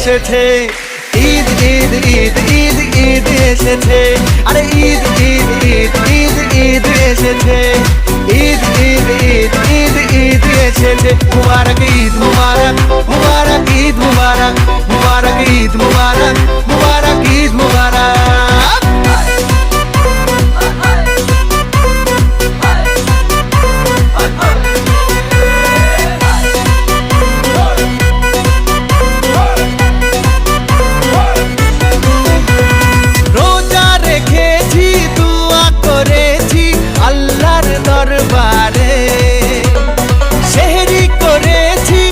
এসেছে, ঈদ ঈদ ঈদ ঈদ ঈদ এসেছে, আরে ঈদ ঈদ ঈদ ঈদ ঈদ এসেছে, ঈদ ঈদ ঈদ ঈদ ঈদ এসেছে। মুবারক ঈদ মুবারক, মুবারক ঈদ মুবারক, মুবারক ঈদ মুবারক, মুবারক ঈদ মুবারক। রোজা রেখেছি, দুয়া করেছি আল্লাহর দরবারে,